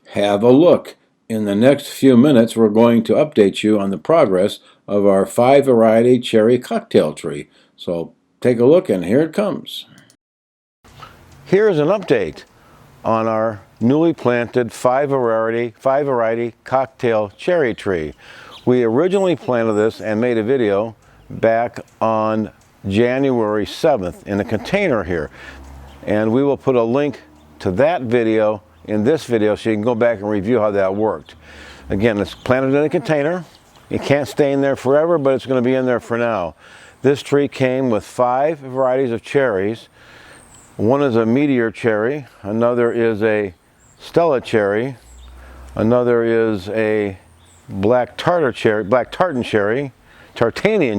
Have a look. In the next few minutes, we're going to update you on the progress of our 5-variety cherry cocktail tree. So take a look, and here it comes. Here's an update on our newly planted 5-variety cocktail cherry tree. We originally planted this and made a video back on January 7th in a container here. And we will put a link to that video in this video so you can go back and review how that worked. Again, it's planted in a container. It can't stay in there forever, but it's going to be in there for now. This tree came with 5 varieties of cherries. One is a meteor cherry, another is a Stella cherry, another is a black tartanian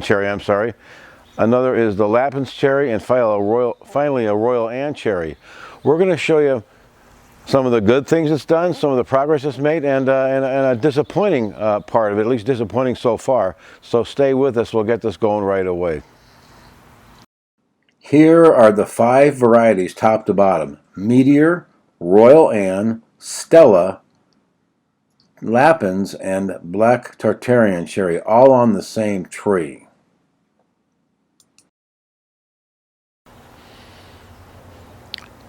cherry, I'm sorry. Another is the Lapins cherry, and finally a Royal Anne cherry. We're going to show you some of the good things it's done, some of the progress it's made, and a disappointing part of it, at least disappointing so far. So stay with us, we'll get this going right away. Here are the 5 varieties top to bottom: Meteor, Royal Anne, Stella, Lapins, and Black Tartarian cherry, all on the same tree.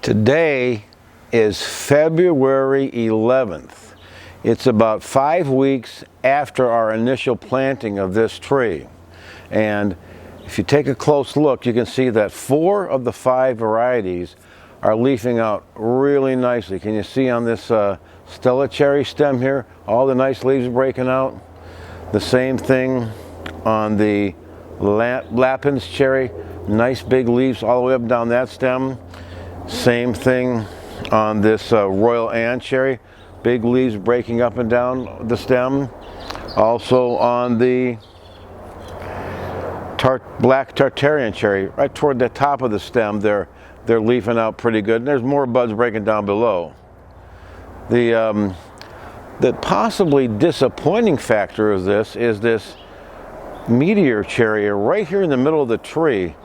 Today is February 11th. It's about 5 weeks after our initial planting of this tree. And if you take a close look, you can see that 4 of the 5 varieties are leafing out really nicely. Can you see on this Stella cherry stem here, all the nice leaves breaking out? The same thing on the Lapins cherry, nice big leaves all the way up and down that stem. Same thing on this Royal Anne cherry, big leaves breaking up and down the stem. Also on the Black Tartarian cherry, right toward the top of the stem, they're leafing out pretty good. And there's more buds breaking down below. The possibly disappointing factor of this is this meteor cherry right here in the middle of the tree.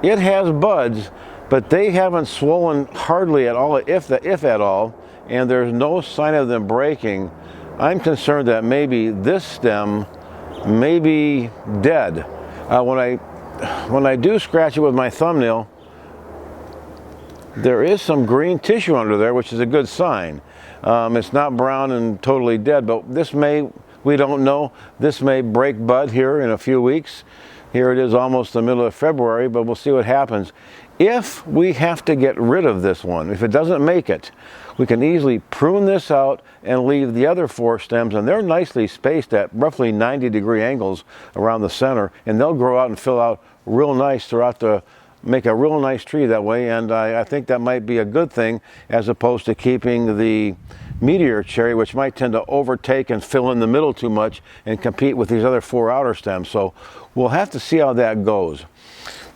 It has buds, but they haven't swollen hardly at all, if at all, and there's no sign of them breaking. I'm concerned that maybe this stem may be dead. When I do scratch it with my thumbnail, there is some green tissue under there, which is a good sign. It's not brown and totally dead, but we don't know, this may break bud here in a few weeks. Here it is almost the middle of February, but we'll see what happens. If we have to get rid of this one, if it doesn't make it, we can easily prune this out and leave the other 4 stems, and they're nicely spaced at roughly 90-degree angles around the center, and they'll grow out and fill out real nice make a real nice tree that way. And I think that might be a good thing, as opposed to keeping the meteor cherry, which might tend to overtake and fill in the middle too much and compete with these other 4 outer stems. So we'll have to see how that goes.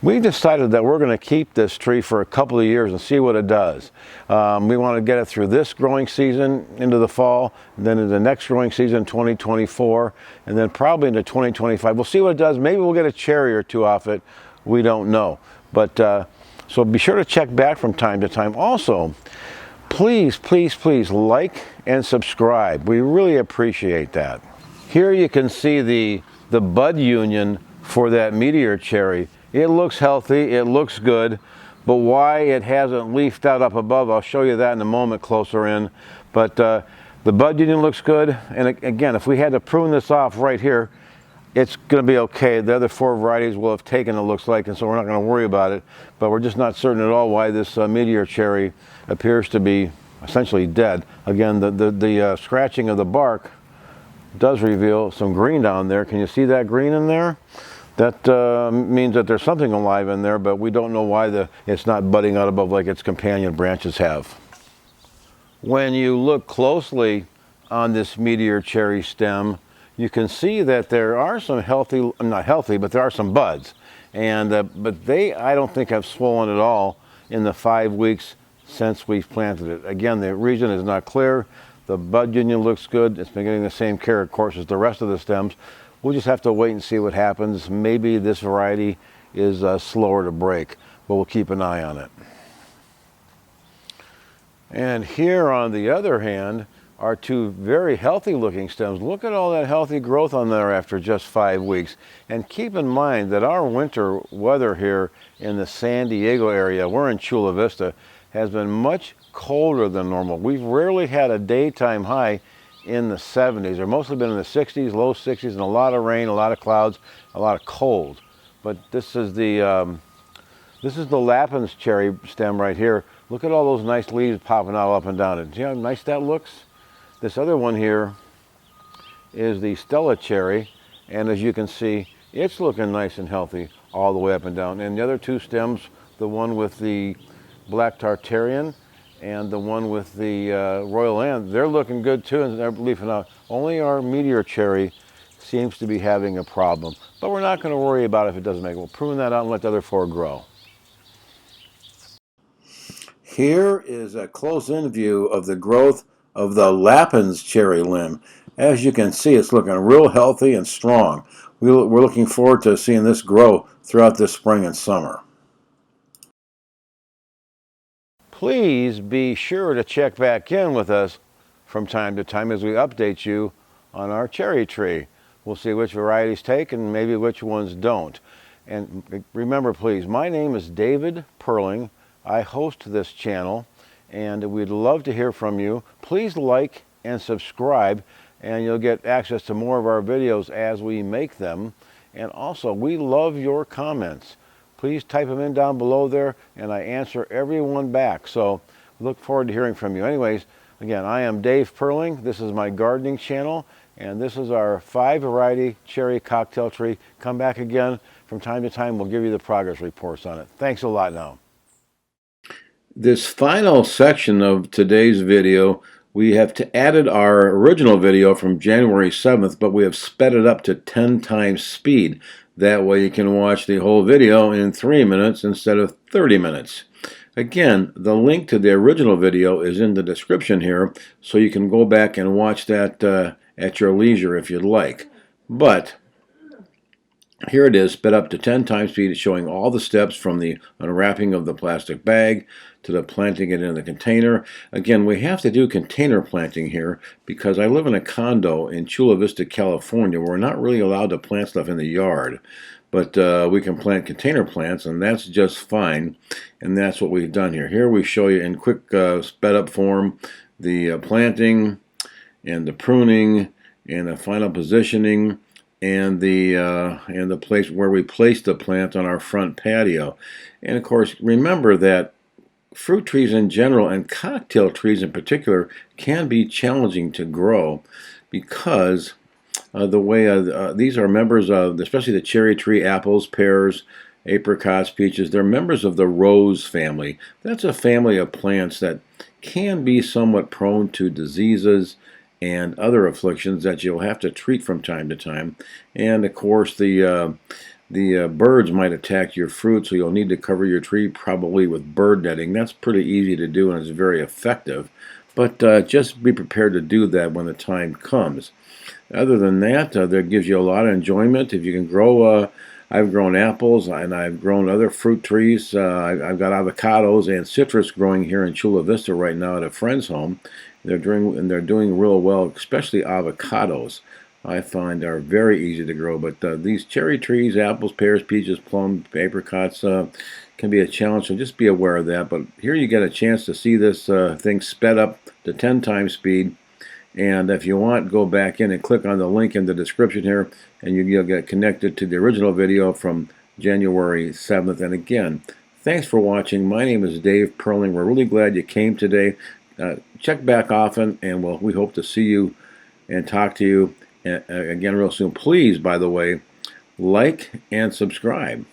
We've decided that we're going to keep this tree for a couple of years and see what it does. We want to get it through this growing season into the fall, and then into the next growing season, 2024, and then probably into 2025. We'll see what it does. Maybe we'll get a cherry or 2 off it. We don't know. But so be sure to check back from time to time. Also, please, please, please like and subscribe. We really appreciate that. Here you can see the bud union for that meteor cherry. It looks healthy, it looks good, but why it hasn't leafed out up above, I'll show you that in a moment closer in. But the bud union looks good, and again, if we had to prune this off right here, it's going to be okay. The other 4 varieties will have taken, it looks like, and so we're not going to worry about it. But we're just not certain at all why this meteor cherry appears to be essentially dead. Again, the scratching of the bark does reveal some green down there. Can you see that green in there? That means that there's something alive in there, but we don't know why it's not budding out above like its companion branches have. When you look closely on this meteor cherry stem, you can see that there are some not healthy, but there are some buds. And but they, I don't think, have swollen at all in the 5 weeks since we've planted it. Again, the region is not clear. The bud union looks good. It's been getting the same care, of course, as the rest of the stems. We'll just have to wait and see what happens. Maybe this variety is slower to break, but we'll keep an eye on it. And here, on the other hand, are two very healthy looking stems. Look at all that healthy growth on there after just 5 weeks. And keep in mind that our winter weather here in the San Diego area, we're in Chula Vista, has been much colder than normal. We've rarely had a daytime high in the 70s. They've mostly been in the 60s, low 60s, and a lot of rain, a lot of clouds, a lot of cold. But this is the Lapins cherry stem right here. Look at all those nice leaves popping out up and down it. See how nice that looks? This other one here is the Stella cherry, and as you can see, it's looking nice and healthy all the way up and down. And the other two stems, the one with the Black Tartarian and the one with the Royal Ant, they're looking good too, and they're leafing out. Only our Meteor cherry seems to be having a problem, but we're not going to worry about it if it doesn't make it. We'll prune that out and let the other four grow. Here is a close-in view of the growth of the Lapins cherry limb. As you can see, it's looking real healthy and strong. We're looking forward to seeing this grow throughout this spring and summer. Please be sure to check back in with us from time to time as we update you on our cherry tree. We'll see which varieties take and maybe which ones don't. And remember, please, my name is David Perling. I host this channel, and we'd love to hear from you. Please like and subscribe, and you'll get access to more of our videos as we make them. And also, we love your comments. Please type them in down below there, and I answer everyone back. So look forward to hearing from you. Anyways, again, I am Dave Perling. This is my gardening channel, and this is our 5-variety cherry cocktail tree. Come back again from time to time. We'll give you the progress reports on it. Thanks a lot now. This final section of today's video, we have added our original video from January 7th, but we have sped it up to 10 times speed. That way you can watch the whole video in 3 minutes instead of 30 minutes. Again, the link to the original video is in the description here, so you can go back and watch that at your leisure if you'd like. But here it is, sped up to 10 times speed, showing all the steps from the unwrapping of the plastic bag to the planting it in the container. Again, we have to do container planting here because I live in a condo in Chula Vista, California. We're not really allowed to plant stuff in the yard, but we can plant container plants, and that's just fine. And that's what we've done here. Here we show you in quick sped up form the planting and the pruning and the final positioning and the place where we place the plant on our front patio. And of course, remember that fruit trees in general and cocktail trees in particular can be challenging to grow because the way these are members of, especially the cherry tree, apples, pears, apricots, peaches. They're members of the rose family. That's a family of plants that can be somewhat prone to diseases and other afflictions that you'll have to treat from time to time. And of course, the birds might attack your fruit, so you'll need to cover your tree probably with bird netting. That's pretty easy to do and it's very effective. But just be prepared to do that when the time comes. Other than that, that gives you a lot of enjoyment. If you can grow, I've grown apples and I've grown other fruit trees. I've got avocados and citrus growing here in Chula Vista right now at a friend's home. They're doing real well, especially avocados. I find are very easy to grow, but these cherry trees, apples, pears, peaches, plum, apricots can be a challenge, so just be aware of that. But here you get a chance to see this thing sped up to 10 times speed, and if you want, go back in and click on the link in the description here, and you'll get connected to the original video from January 7th. And again, thanks for watching. My name is Dave Perling. We're really glad you came today. Check back often, and we hope to see you and talk to you again real soon. Please, by the way, like and subscribe,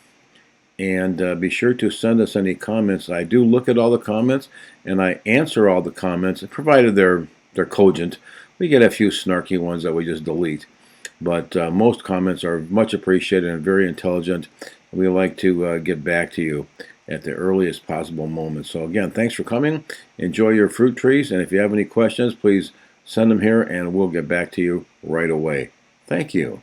and be sure to send us any comments. I do look at all the comments, and I answer all the comments, provided they're cogent. We get a few snarky ones that we just delete, but most comments are much appreciated and very intelligent. We like to get back to you at the earliest possible moment. So again, thanks for coming. Enjoy your fruit trees, and if you have any questions, please send them here and we'll get back to you right away. Thank you.